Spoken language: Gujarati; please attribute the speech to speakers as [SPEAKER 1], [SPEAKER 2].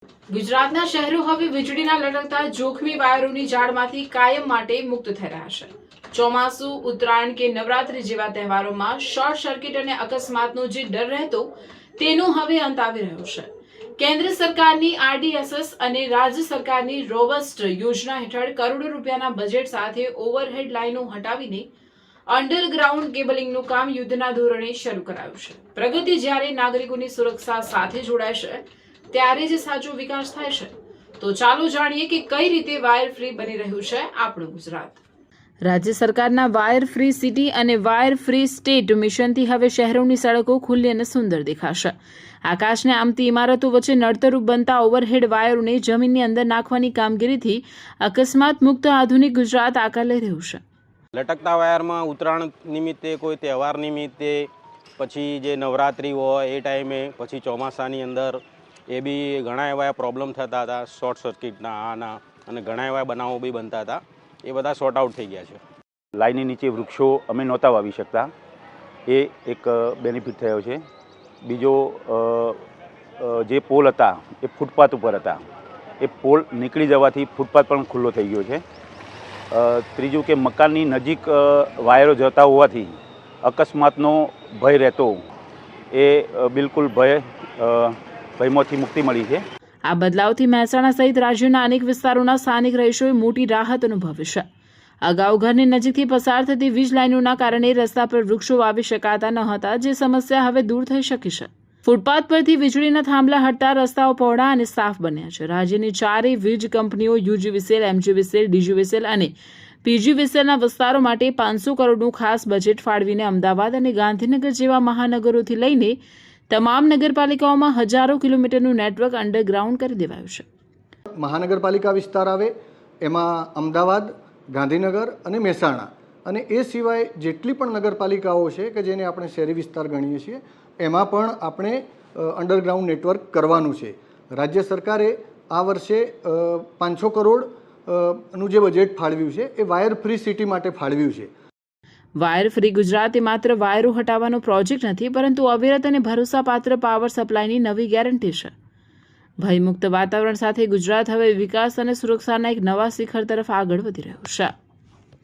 [SPEAKER 1] ગુજરાતના શહેરો હવે વીજળીના લટકતા જોખમી વાયરોની જાળમાંથી કાયમ માટે મુક્ત થઈ રહ્યા છે। ચોમાસુ, ઉત્તરાયણ કે નવરાત્રી જેવા તહેવારોમાં શોર્ટ સર્કિટ અને અકસ્માતનો જે ડર રહેતો તેનો હવે અંત આવી રહ્યો છે। કેન્દ્ર સરકારની RDSS અને રાજ્ય સરકારની રોબસ્ટ યોજના હેઠળ કરોડો રૂપિયાના બજેટ સાથે ઓવરહેડ લાઇનો હટાવીને અંડરગ્રાઉન્ડ કેબલિંગનું કામ યુદ્ધના ધોરણે શરૂ કરાયું છે। પ્રગતિ જ્યારે નાગરિકોની સુરક્ષા સાથે જોડાય છે ત્યારે જ સાચો વિકાસ થાય છે। તો ચાલો જાણીએ કે કઈ રીતે વાયર ફ્રી બની રહ્યું છે આપણું ગુજરાત। રાજ્ય સરકારના વાયર ફ્રી સિટી અને વાયર ફ્રી સ્ટેટ મિશનથી હવે શહેરોની સડકો ખુલ્લી અને સુંદર દેખાશે। આકાશને આમતી ઇમારતો વચ્ચે નડતરરૂપ બનતા ઓવરહેડ વાયરોને જમીનની અંદર નાખવાની કામગીરીથી અકસ્માત મુક્ત આધુનિક ગુજરાત આકાર લઈ રહ્યું છે।
[SPEAKER 2] લટકતા વાયરમાં ઉત્તરાયણ નિમિત્તે, કોઈ તહેવાર નિમિત્તે, પછી જે નવરાત્રિ હોય એ ટાઈમે, પછી ચોમાસાની અંદર એ બી ઘણા એવા પ્રોબ્લેમ થતા હતા, શોર્ટ સર્કિટના આના, અને ઘણા એવા બનાવો બી બનતા હતા। એ બધા સોર્ટ આઉટ થઈ ગયા છે।
[SPEAKER 3] લાઈનની નીચે વૃક્ષો અમે નહોતા વાવી શકતા, એ એક બેનિફિટ થયો છે। બીજો, જે પોલ હતા એ ફૂટપાથ ઉપર હતા, એ પોલ નીકળી જવાથી ફૂટપાથ પણ ખુલ્લો થઈ ગયો છે। ત્રીજું કે મકાનની નજીક વાયરો જતા હોવાથી અકસ્માતનો ભય રહેતો, એ બિલકુલ ભયમાંથી મુક્તિ મળી છે।
[SPEAKER 1] આ બદલાવથી મહેસાણા સહિત રાજ્યના અનેક વિસ્તારોના સ્થાનિક રહીશોએ મોટી રાહત અનુભવી છે। અગાઉ ઘરની નજીકથી પસાર થતી વીજ લાઇનોના કારણે રસ્તા પર વૃક્ષો વાવી શકાતા ન હતા, જે સમસ્યા હવે દૂર થઈ શકી છે। ફૂટપાથ પરથી વીજળીના થાંભલા હટતા રસ્તાઓ પહોળા અને સાફ બન્યા છે। રાજ્યની ચારેય વીજ કંપનીઓ UGVCL, MGVCL, DGVCL અને PGVCLના વિસ્તારો માટે 500 કરોડનું ખાસ બજેટ ફાળવીને અમદાવાદ અને ગાંધીનગર જેવા મહાનગરોથી લઈને તમામ નગરપાલિકાઓમાં હજારો કિલોમીટરનું નેટવર્ક અંડરગ્રાઉન્ડ કરી દેવાયું છે।
[SPEAKER 4] મહાનગરપાલિકા વિસ્તાર આવે એમાં અમદાવાદ, ગાંધીનગર અને મહેસાણા, અને એ સિવાય જેટલી પણ નગરપાલિકાઓ છે કે જેને આપણે શહેરી વિસ્તાર ગણીએ છીએ, એમાં પણ આપણે અંડરગ્રાઉન્ડ નેટવર્ક કરવાનું છે। રાજ્ય સરકારે આ વર્ષે 500 કરોડનું જે બજેટ ફાળવ્યું છે એ વાયર ફ્રી સિટી માટે ફાળવ્યું છે।
[SPEAKER 1] વાયર ફ્રી ગુજરાત એ માત્ર વાયરો હટાવવાનો પ્રોજેક્ટ નથી, પરંતુ અવિરત અને ભરોસાપાત્ર પાવર સપ્લાયની નવી ગેરંટી છે। ભયમુક્ત વાતાવરણ સાથે ગુજરાત હવે વિકાસ અને સુરક્ષાના એક નવા શિખર તરફ આગળ વધી રહ્યું છે।